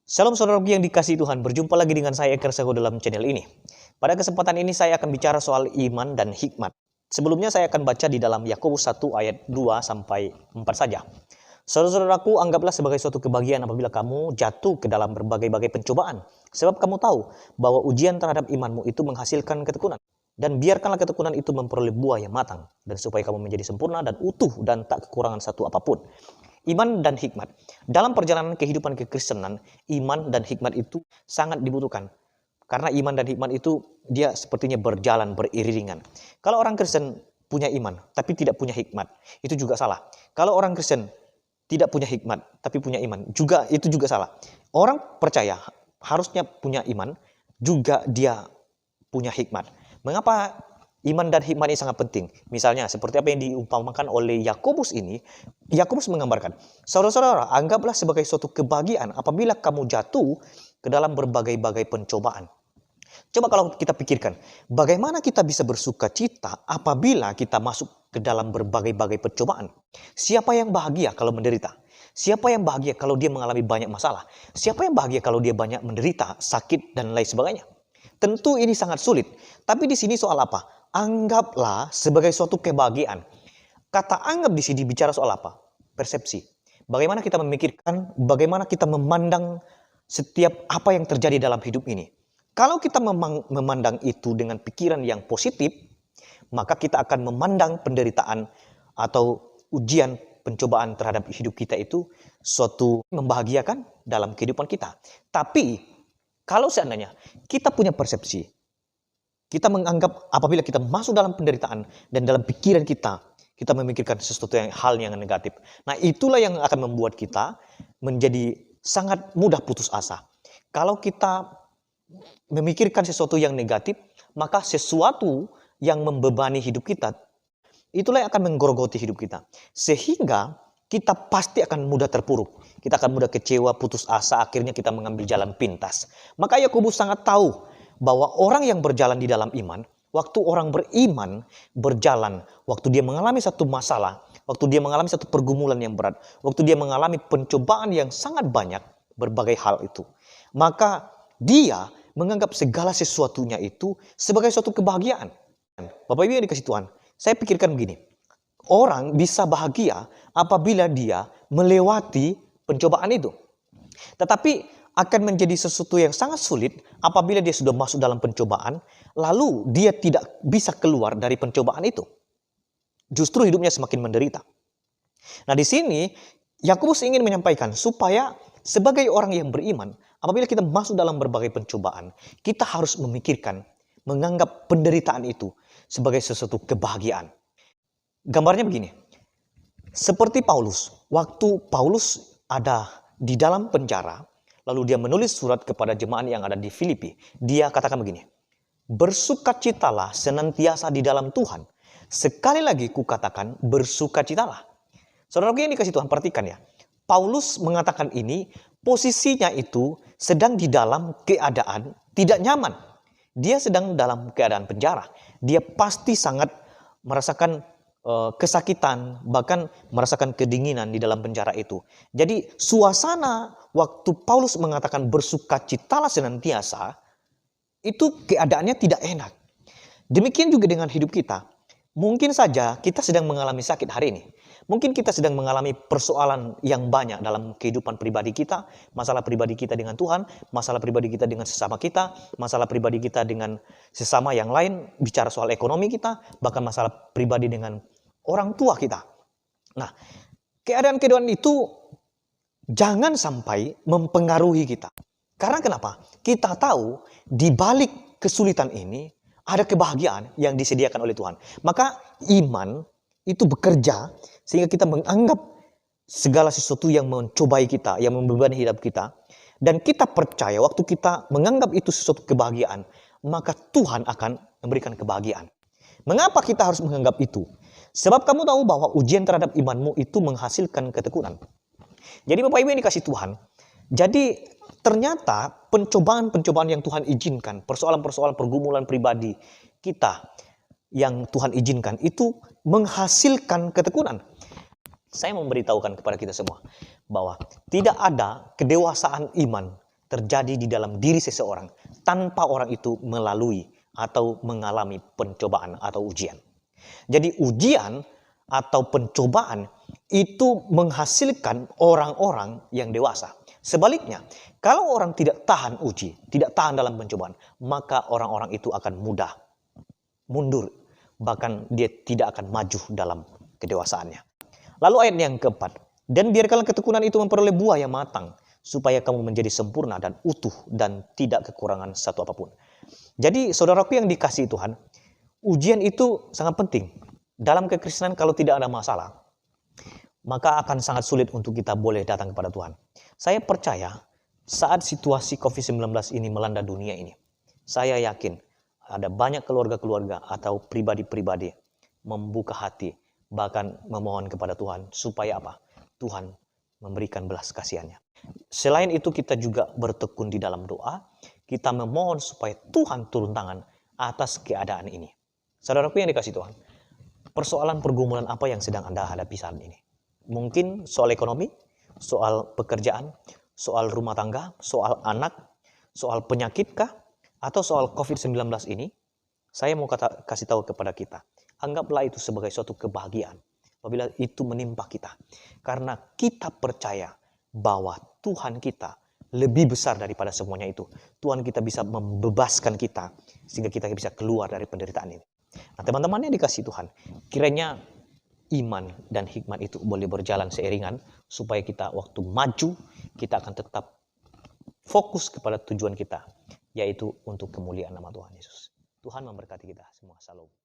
Shalom saudaraku yang dikasihi Tuhan, berjumpa lagi dengan saya Eka Sago dalam channel ini. Pada kesempatan ini saya akan bicara soal iman dan hikmat. Sebelumnya saya akan baca di dalam Yakobus 1 ayat 2 sampai 4 saja. Saudara-saudaraku, anggaplah sebagai suatu kebahagiaan apabila kamu jatuh ke dalam berbagai-bagai pencobaan. Sebab kamu tahu bahwa ujian terhadap imanmu itu menghasilkan ketekunan. Dan biarkanlah ketekunan itu memperoleh buah yang matang. Dan supaya kamu menjadi sempurna dan utuh dan tak kekurangan satu apapun. Iman dan hikmat. Dalam perjalanan kehidupan kekristenan, iman dan hikmat itu sangat dibutuhkan. Karena iman dan hikmat itu dia sepertinya berjalan beriringan. Kalau orang Kristen punya iman tapi tidak punya hikmat, itu juga salah. Kalau orang Kristen tidak punya hikmat tapi punya iman, itu juga salah. Orang percaya harusnya punya iman, juga dia punya hikmat. Mengapa iman dan hikmat ini sangat penting? Misalnya seperti apa yang diumpamakan oleh Yakobus ini. Yakobus menggambarkan, saudara-saudara, anggaplah sebagai suatu kebahagiaan apabila kamu jatuh ke dalam berbagai-bagai pencobaan. Coba kalau kita pikirkan, bagaimana kita bisa bersuka cita apabila kita masuk ke dalam berbagai-bagai pencobaan? Siapa yang bahagia kalau menderita? Siapa yang bahagia kalau dia mengalami banyak masalah? Siapa yang bahagia kalau dia banyak menderita, sakit, dan lain sebagainya? Tentu ini sangat sulit. Tapi di sini soal apa? Anggaplah sebagai suatu kebahagiaan. Kata anggap di sini bicara soal apa? Persepsi. Bagaimana kita memikirkan, bagaimana kita memandang setiap apa yang terjadi dalam hidup ini. Kalau kita memandang itu dengan pikiran yang positif, maka kita akan memandang penderitaan atau ujian pencobaan terhadap hidup kita itu suatu membahagiakan dalam kehidupan kita. Tapi kalau seandainya kita punya persepsi, kita menganggap apabila kita masuk dalam penderitaan dan dalam pikiran kita memikirkan sesuatu hal yang negatif. Nah, itulah yang akan membuat kita menjadi sangat mudah putus asa. Kalau kita memikirkan sesuatu yang negatif, maka sesuatu yang membebani hidup kita, itulah yang akan menggerogoti hidup kita. Sehingga kita pasti akan mudah terpuruk. Kita akan mudah kecewa, putus asa, akhirnya kita mengambil jalan pintas. Maka Yakobus sangat tahu bahwa orang yang berjalan di dalam iman, waktu orang beriman berjalan, waktu dia mengalami satu masalah, waktu dia mengalami satu pergumulan yang berat, waktu dia mengalami pencobaan yang sangat banyak, berbagai hal itu, maka dia menganggap segala sesuatunya itu sebagai suatu kebahagiaan. Bapak Ibu yang dikasih Tuhan, saya pikirkan begini, orang bisa bahagia apabila dia melewati pencobaan itu. Tetapi akan menjadi sesuatu yang sangat sulit apabila dia sudah masuk dalam pencobaan, lalu dia tidak bisa keluar dari pencobaan itu. Justru hidupnya semakin menderita. Nah, di sini Yakobus ingin menyampaikan supaya sebagai orang yang beriman, apabila kita masuk dalam berbagai pencobaan, kita harus memikirkan, menganggap penderitaan itu sebagai sesuatu kebahagiaan. Gambarnya begini, seperti Paulus, waktu Paulus ada di dalam penjara, lalu dia menulis surat kepada jemaat yang ada di Filipi. Dia katakan begini, bersukacitalah senantiasa di dalam Tuhan. Sekali lagi kukatakan, bersukacitalah. Saudara-saudara yang dikasih Tuhan, perhatikan ya. Paulus mengatakan ini, posisinya itu sedang di dalam keadaan tidak nyaman. Dia sedang dalam keadaan penjara. Dia pasti sangat merasakan kesakitan, bahkan merasakan kedinginan di dalam penjara itu. Jadi suasana waktu Paulus mengatakan bersukacitalah senantiasa, itu keadaannya tidak enak. Demikian juga dengan hidup kita. Mungkin saja kita sedang mengalami sakit hari ini. Mungkin kita sedang mengalami persoalan yang banyak dalam kehidupan pribadi kita, masalah pribadi kita dengan Tuhan, masalah pribadi kita dengan sesama kita, masalah pribadi kita dengan sesama yang lain, bicara soal ekonomi kita, bahkan masalah pribadi dengan orang tua kita. Nah, keadaan-keadaan itu jangan sampai mempengaruhi kita. Karena kenapa? Kita tahu di balik kesulitan ini ada kebahagiaan yang disediakan oleh Tuhan. Maka iman itu bekerja sehingga kita menganggap segala sesuatu yang mencobai kita, yang membebani hidup kita. Dan kita percaya waktu kita menganggap itu sesuatu kebahagiaan, maka Tuhan akan memberikan kebahagiaan. Mengapa kita harus menganggap itu? Sebab kamu tahu bahwa ujian terhadap imanmu itu menghasilkan ketekunan. Jadi Bapak Ibu yang dikasih Tuhan, jadi ternyata pencobaan-pencobaan yang Tuhan izinkan, persoalan-persoalan pergumulan pribadi kita yang Tuhan izinkan itu menghasilkan ketekunan. Saya memberitahukan kepada kita semua bahwa tidak ada kedewasaan iman terjadi di dalam diri seseorang tanpa orang itu melalui atau mengalami pencobaan atau ujian. Jadi ujian atau pencobaan itu menghasilkan orang-orang yang dewasa. Sebaliknya, kalau orang tidak tahan uji, tidak tahan dalam pencobaan, maka orang-orang itu akan mudah mundur. Bahkan dia tidak akan maju dalam kedewasaannya. Lalu ayat yang keempat. Dan biarkanlah ketekunan itu memperoleh buah yang matang, supaya kamu menjadi sempurna dan utuh dan tidak kekurangan satu apapun. Jadi saudaraku yang dikasihi Tuhan, ujian itu sangat penting. Dalam kekristenan kalau tidak ada masalah, maka akan sangat sulit untuk kita boleh datang kepada Tuhan. Saya percaya saat situasi COVID-19 ini melanda dunia ini, saya yakin ada banyak keluarga-keluarga atau pribadi-pribadi membuka hati, bahkan memohon kepada Tuhan supaya apa? Tuhan memberikan belas kasihannya. Selain itu kita juga bertekun di dalam doa, kita memohon supaya Tuhan turun tangan atas keadaan ini. Saudaraku yang dikasihi Tuhan, persoalan pergumulan apa yang sedang Anda hadapi saat ini? Mungkin soal ekonomi, soal pekerjaan, soal rumah tangga, soal anak, soal penyakit kah? Atau soal COVID-19 ini? Saya mau kasih tahu kepada kita, anggaplah itu sebagai suatu kebahagiaan apabila itu menimpa kita. Karena kita percaya bahwa Tuhan kita lebih besar daripada semuanya itu. Tuhan kita bisa membebaskan kita sehingga kita bisa keluar dari penderitaan ini. Nah teman-teman yang dikasihi Tuhan, kiranya iman dan hikmat itu boleh berjalan seiringan supaya kita waktu maju, kita akan tetap fokus kepada tujuan kita, yaitu untuk kemuliaan nama Tuhan Yesus. Tuhan memberkati kita semua. Shalom.